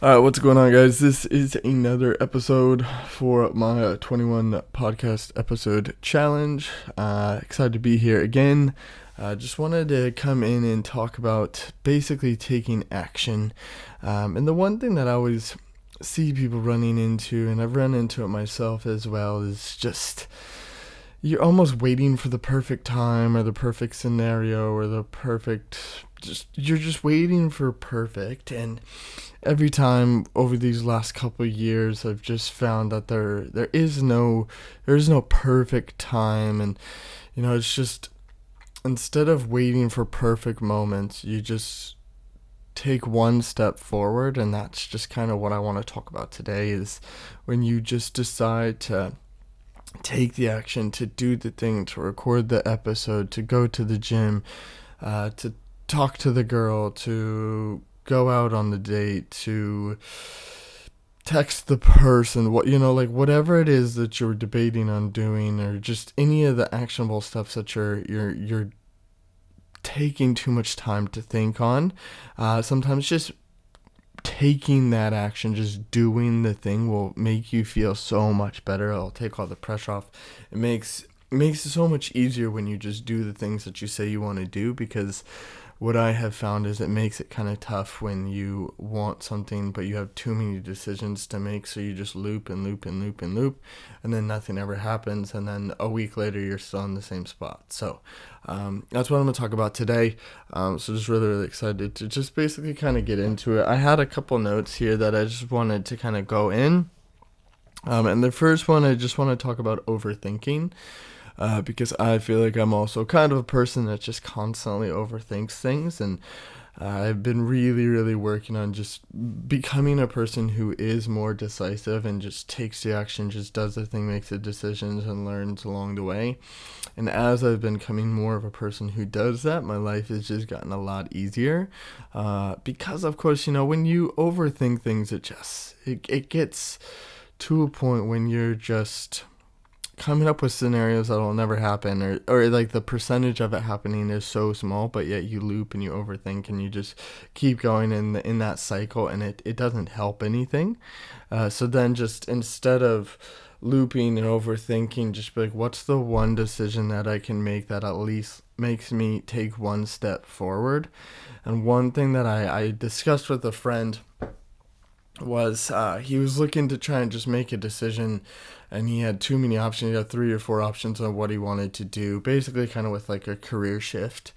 What's going on, guys? This is another episode for my 21 podcast episode challenge. Excited to be here again. Just wanted to come in and talk about basically taking action. And the one thing that I always see people running into, and I've run into it myself as well, is just you're almost waiting for the perfect time or the perfect scenario or the perfect you're just waiting for perfect. And every time over these last couple of years, I've just found that there is no perfect time. And it's just, instead of waiting for perfect moments, you just take one step forward. And that's just kind of what I want to talk about today, is when you just decide to take the action, to do the thing, to record the episode, to go to the gym, to talk to the girl, to go out on the date, to text the person, whatever it is that you're debating on doing, or just any of the actionable stuff that you're taking too much time to think on. Sometimes just taking that action, just doing the thing, will make you feel so much better. It'll take all the pressure off. It makes it so much easier when you just do the things that you say you want to do, because what I have found is it makes it kind of tough when you want something but you have too many decisions to make, so you just loop and loop and loop and loop, and then nothing ever happens, and then a week later you're still in the same spot. So that's what I'm going to talk about today. So just really excited to just basically kind of get into it. I had a couple notes here that I just wanted to kind of go in. And the first one, I just want to talk about overthinking. Because I feel like I'm also kind of a person that just constantly overthinks things. And I've been really, really working on just becoming a person who is more decisive and just takes the action, just does the thing, makes the decisions, and learns along the way. And as I've been becoming more of a person who does that, my life has just gotten a lot easier. Because, of course, when you overthink things, it gets to a point when you're just coming up with scenarios that will never happen, or like the percentage of it happening is so small, but yet you loop and you overthink and you just keep going in that cycle, and it doesn't help anything. So then, just instead of looping and overthinking, just be like, what's the one decision that I can make that at least makes me take one step forward? And one thing that I discussed with a friend was he was looking to try and just make a decision, and he had too many options. He had 3 or 4 options on what he wanted to do, basically kind of with like a career shift.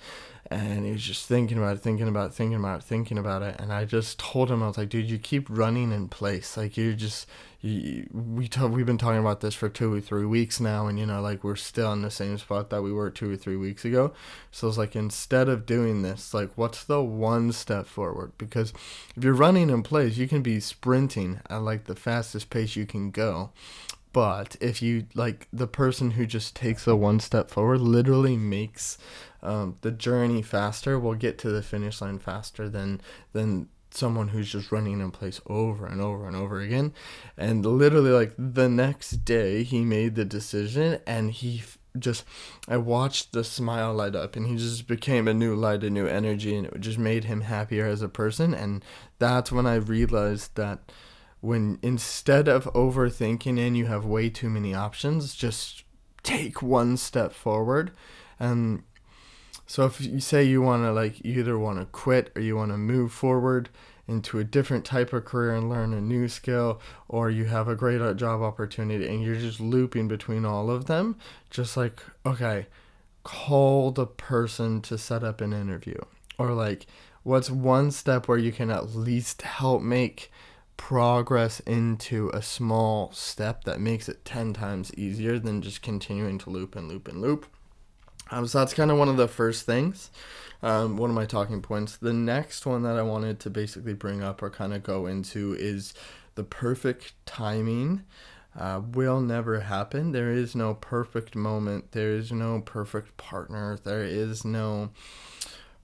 And he was just thinking about it. And I just told him, I was like, dude, you keep running in place. Like, we've been talking about this for 2 or 3 weeks now, and like we're still in the same spot that we were 2 or 3 weeks ago. So it's like, instead of doing this, like, what's the one step forward? Because if you're running in place, you can be sprinting at like the fastest pace you can go. But if you, like, the person who just takes the one step forward, literally makes the journey faster, will get to the finish line faster than someone who's just running in place over and over and over again. And literally, like, the next day he made the decision, and I watched the smile light up, and he just became a new light, a new energy, and it just made him happier as a person. And that's when I realized that, when instead of overthinking and you have way too many options, just take one step forward. And so if you say you want to, like, you either want to quit or you want to move forward into a different type of career and learn a new skill, or you have a great job opportunity and you're just looping between all of them, just like, okay, call the person to set up an interview. Or, like, what's one step where you can at least help make progress into a small step that makes it 10 times easier than just continuing to loop and loop and loop. So that's kind of one of the first things, one of my talking points. The next one that I wanted to basically bring up or kind of go into is the perfect timing will never happen. There is no perfect moment. There is no perfect partner. There is no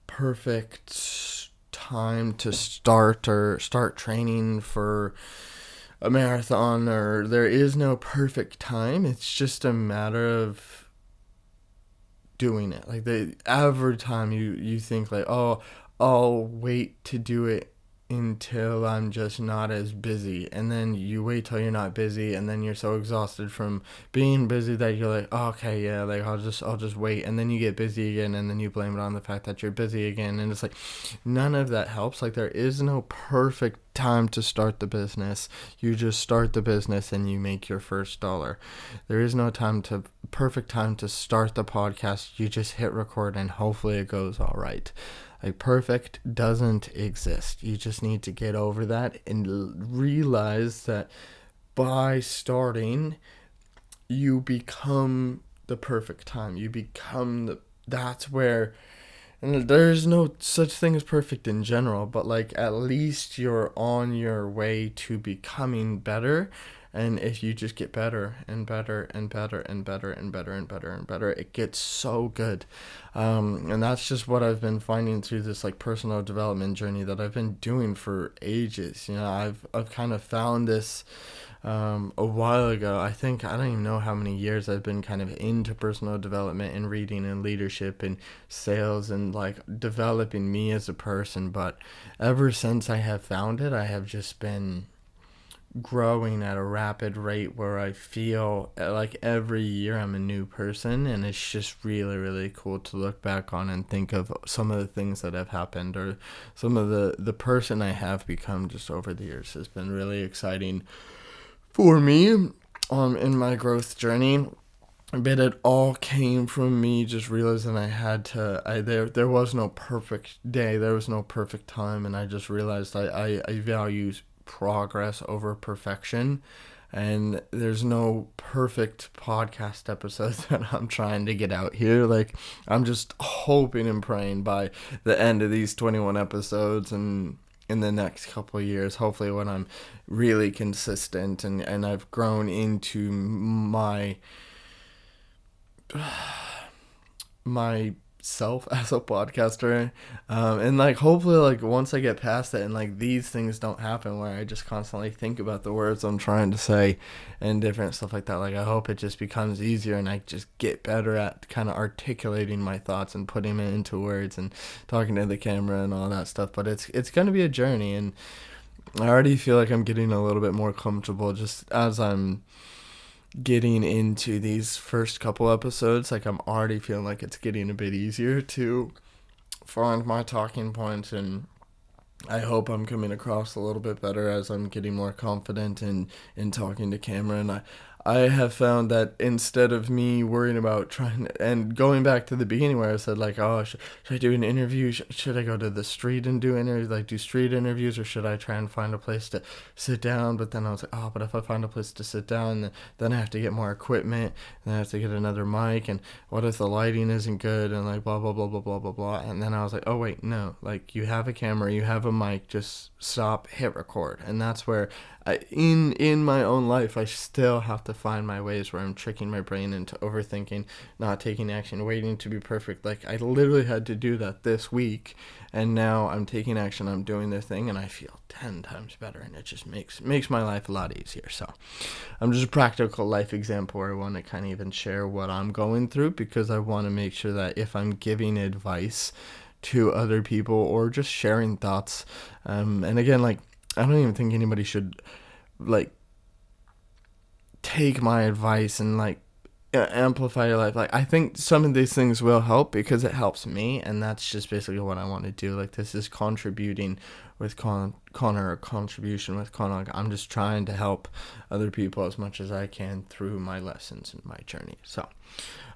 perfect time to start training for a marathon, or there is no perfect time. It's just a matter of doing it. Like, every time you think like, oh, I'll wait to do it until I'm just not as busy. And then you wait till you're not busy, and then you're so exhausted from being busy that you're like, oh, okay, yeah, like I'll just wait. And then you get busy again, and then you blame it on the fact that you're busy again. And it's like none of that helps. Like there is no perfect time to start the business. You just start the business and you make your first dollar. There is no perfect time to start the podcast. You just hit record and hopefully it goes all right. Like perfect doesn't exist. You just need to get over that and realize that by starting, you become the perfect time. You become that's where, and there's no such thing as perfect in general, but like at least you're on your way to becoming better. And if you just get better and better and better and better and better and better and better, it gets so good. And that's just what I've been finding through this like personal development journey that I've been doing for ages. You know, I've kind of found this a while ago. I don't even know how many years I've been kind of into personal development and reading and leadership and sales and like developing me as a person. But ever since I have found it, I have just been growing at a rapid rate where I feel like every year I'm a new person, and it's just really, really cool to look back on and think of some of the things that have happened or some of the person I have become just over the years has been really exciting for me in my growth journey. But it all came from me just realizing there was no perfect day, there was no perfect time, and I just realized I value progress over perfection, and there's no perfect podcast episodes that I'm trying to get out here. Like I'm just hoping and praying by the end of these 21 episodes and in the next couple of years, hopefully when I'm really consistent and I've grown into myself as a podcaster, and like hopefully like once I get past it and like these things don't happen where I just constantly think about the words I'm trying to say and different stuff like that, like I hope it just becomes easier and I just get better at kind of articulating my thoughts and putting it into words and talking to the camera and all that stuff. But it's going to be a journey, and I already feel like I'm getting a little bit more comfortable just as I'm getting into these first couple episodes. Like I'm already feeling like it's getting a bit easier to find my talking points, and I hope I'm coming across a little bit better as I'm getting more confident in talking to camera. And I have found that instead of me worrying about trying and going back to the beginning where I said like, oh, should I do an interview? Should I go to the street and do interviews, like do street interviews, or should I try and find a place to sit down? But then I was like, oh, but if I find a place to sit down, then I have to get more equipment, and I have to get another mic, and what if the lighting isn't good, and like blah, blah, blah, blah, blah, blah, blah. And then I was like, oh, wait, no, like you have a camera, you have a mic, just stop, hit record. And that's where in my own life, I still have to find my ways where I'm tricking my brain into overthinking, not taking action, waiting to be perfect. Like I literally had to do that this week, and now I'm taking action, I'm doing the thing, and I feel 10 times better, and it just makes my life a lot easier. So I'm just a practical life example where I want to kind of even share what I'm going through, because I want to make sure that if I'm giving advice to other people or just sharing thoughts, and again, like I don't even think anybody should like take my advice and like amplify your life. Like I think some of these things will help because it helps me, and that's just basically what I want to do. Like this is contributing with Connor, or contribution with Connor. Like I'm just trying to help other people as much as I can through my lessons and my journey. So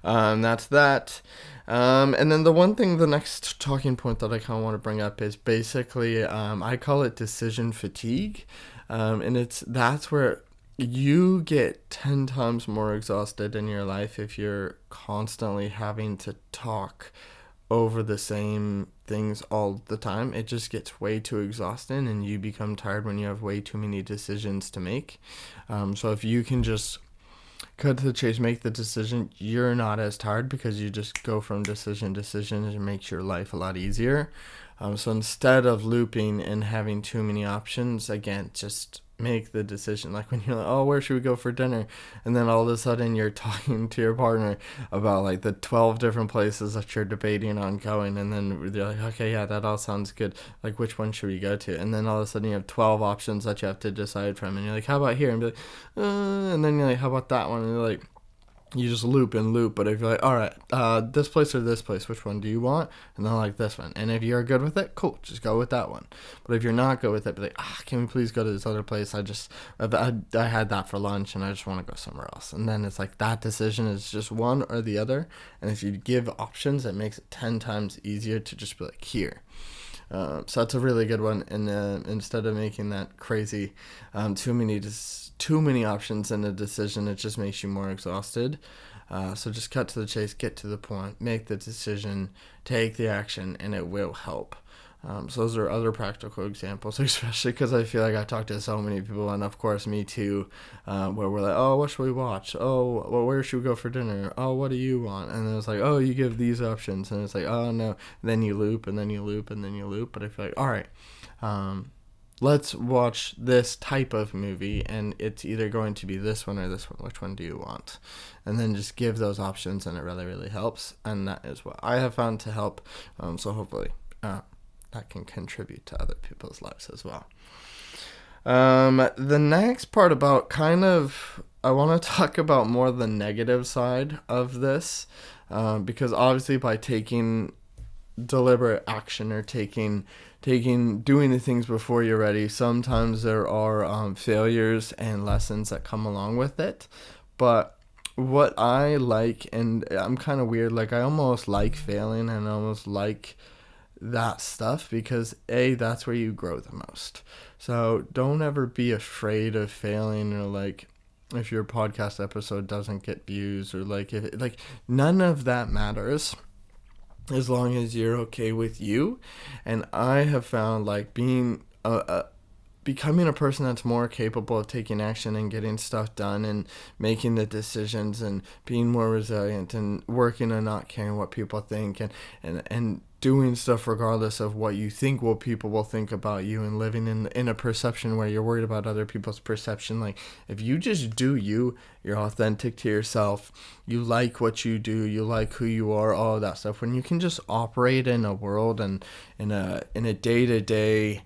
that's that. And then the next talking point that I kind of want to bring up is basically, I call it decision fatigue. And that's where you get 10 times more exhausted in your life if you're constantly having to talk over the same things all the time. It just gets way too exhausting, and you become tired when you have way too many decisions to make. So if you can just cut to the chase, make the decision, you're not as tired because you just go from decision to decision, and it makes your life a lot easier. So instead of looping and having too many options, again, just make the decision. Like when you're like, oh, where should we go for dinner? And then all of a sudden you're talking to your partner about like the 12 different places that you're debating on going. And then they're like, okay, yeah, that all sounds good. Like, which one should we go to? And then all of a sudden you have 12 options that you have to decide from. And you're like, how about here? And be like, and then you're like, how about that one? And you're like, you just loop and loop. But if you're like, all right, this place or this place, which one do you want? And then like this one. And if you're good with it, cool, just go with that one. But if you're not good with it, be like, can we please go to this other place? I had that for lunch and I just want to go somewhere else. And then it's like that decision is just one or the other. And if you give options, it makes it 10 times easier to just be like, here. So that's a really good one. And instead of making that crazy, too many options in a decision, it just makes you more exhausted. So just cut to the chase, get to the point, make the decision, take the action, and it will help. So those are other practical examples, especially because I feel like I talked to so many people, and of course me too, where we're like, oh, what should we watch? Oh, well, where should we go for dinner? Oh, what do you want? And then it's like, oh, you give these options, and it's like, oh, no. Then you loop, and then you loop, and then you loop. But I feel like, all right, let's watch this type of movie, and it's either going to be this one or this one. Which one do you want? And then just give those options, and it really, really helps. And that is what I have found to help. So hopefully that can contribute to other people's lives as well. The next part about I want to talk about more the negative side of this, because obviously by taking deliberate action or doing the things before you're ready, sometimes there are failures and lessons that come along with it. But what I like, and I'm kind of weird, like I almost like failing and I almost like that stuff because that's where you grow the most. So don't ever be afraid of failing, or like if your podcast episode doesn't get views, or like none of that matters as long as you're okay with you. And I have found like becoming a person that's more capable of taking action and getting stuff done and making the decisions and being more resilient and working on not caring what people think and doing stuff regardless of what you think people will think about you, and living in a perception where you're worried about other people's perception. Like if you just do you're authentic to yourself, you like what you do, you like who you are, all of that stuff. When you can just operate in a world and in a day-to-day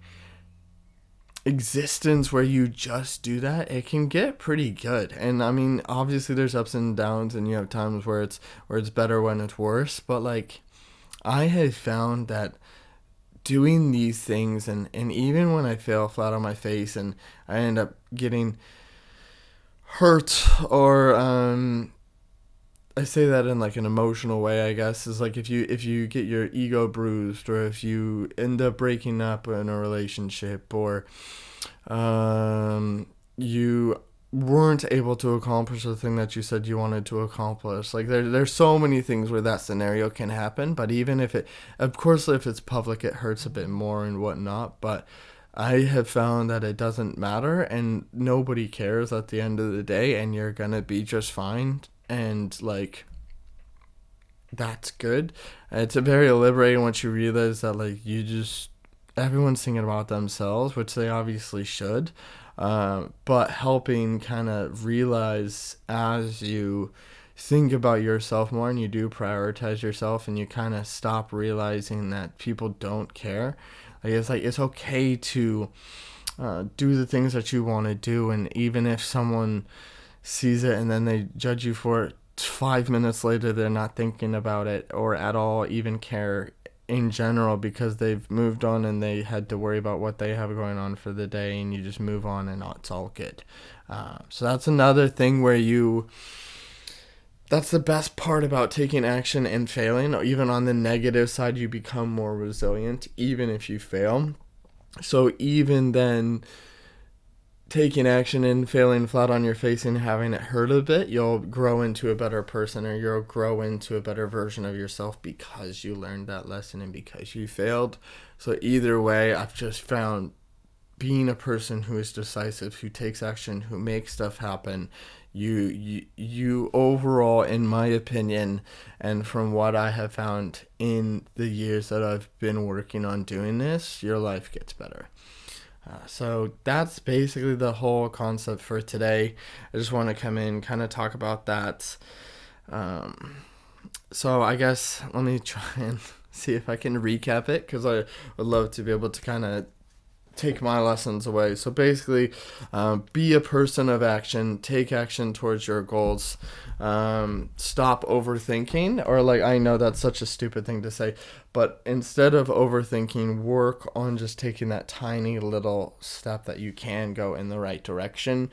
existence where you just do that, it can get pretty good. And I mean, obviously there's ups and downs, and you have times where it's better when it's worse, but like I have found that doing these things, and even when I fail flat on my face and I end up getting hurt, or I say that in like an emotional way, I guess, is like if you get your ego bruised, or if you end up breaking up in a relationship, or you weren't able to accomplish the thing that you said you wanted to accomplish. Like there's so many things where that scenario can happen, but even if it's public, it hurts a bit more and whatnot. But I have found that it doesn't matter, and nobody cares at the end of the day, and you're gonna be just fine. And like that's good. It's very liberating once you realize that like everyone's thinking about themselves, which they obviously should. But helping kind of realize as you think about yourself more and you do prioritize yourself, and you kind of stop realizing that people don't care. Like it's okay to do the things that you want to do, and even if someone sees it and then they judge you for it, 5 minutes later they're not thinking about it or at all even care in general, because they've moved on and they had to worry about what they have going on for the day, and you just move on and it's all good. So that's another thing where that's the best part about taking action and failing. Even on the negative side, you become more resilient even if you fail. So even then, taking action and failing flat on your face and having it hurt a bit, you'll grow into a better person, or you'll grow into a better version of yourself because you learned that lesson and because you failed. So either way, I've just found being a person who is decisive, who takes action, who makes stuff happen, you overall, in my opinion, and from what I have found in the years that I've been working on doing this, your life gets better. So that's basically the whole concept for today. I just want to come in, kind of talk about that. Um, so I guess let me try and see if I can recap it, because I would love to be able to kind of take my lessons away. So basically, be a person of action, take action towards your goals, stop overthinking, or like, I know that's such a stupid thing to say, but instead of overthinking, work on just taking that tiny little step that you can go in the right direction.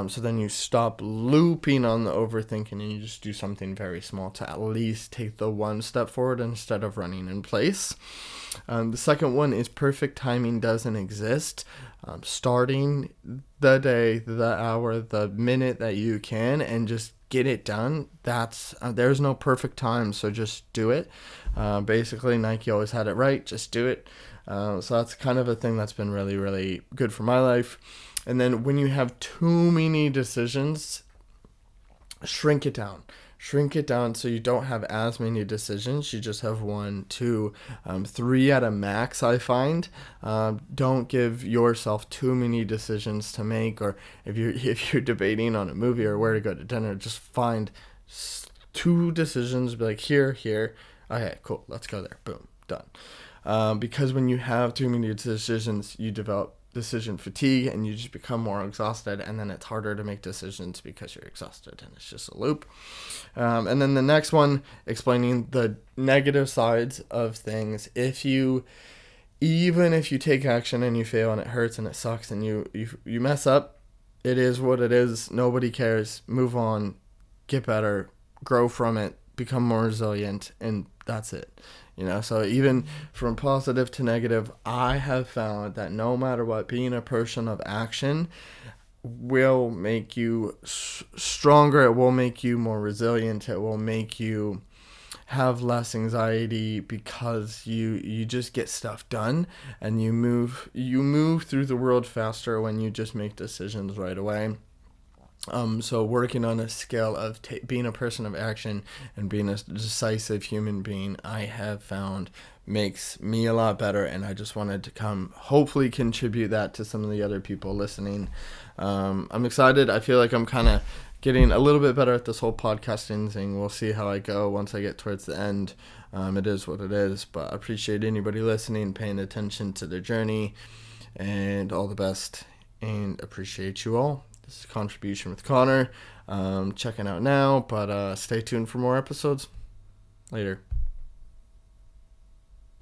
So then you stop looping on the overthinking and you just do something very small to at least take the one step forward instead of running in place. The second one is perfect timing doesn't exist. Starting the day, the hour, the minute that you can, and just get it done. There's no perfect time, so just do it. Basically, Nike always had it right. Just do it. So that's kind of a thing that's been really, really good for my life. And then when you have too many decisions, shrink it down. Shrink it down so you don't have as many decisions. You just have 1, 2, 3 at a max, I find. Don't give yourself too many decisions to make, or if you're debating on a movie or where to go to dinner, just find 2 decisions. Be like, here. Okay, cool. Let's go there. Boom, done. Because when you have too many decisions, you develop decision fatigue and you just become more exhausted, and then it's harder to make decisions because you're exhausted, and it's just a loop. And then the next one, explaining the negative sides of things. Even if you take action and you fail and it hurts and it sucks and you mess up, it is what it is. Nobody cares. Move on, get better, grow from it, become more resilient, and that's it. So even from positive to negative, I have found that no matter what, being a person of action will make you stronger. It will make you more resilient. It will make you have less anxiety, because you just get stuff done, and you move through the world faster when you just make decisions right away. So working on a scale of being a person of action and being a decisive human being, I have found makes me a lot better, and I just wanted to hopefully contribute that to some of the other people listening. I'm excited. I feel like I'm kind of getting a little bit better at this whole podcasting thing. We'll see how I go once I get towards the end. It is what it is, but I appreciate anybody listening, paying attention to their journey, and all the best, and appreciate you all. This is Contribution with Connor. Checking out now, but stay tuned for more episodes. Later.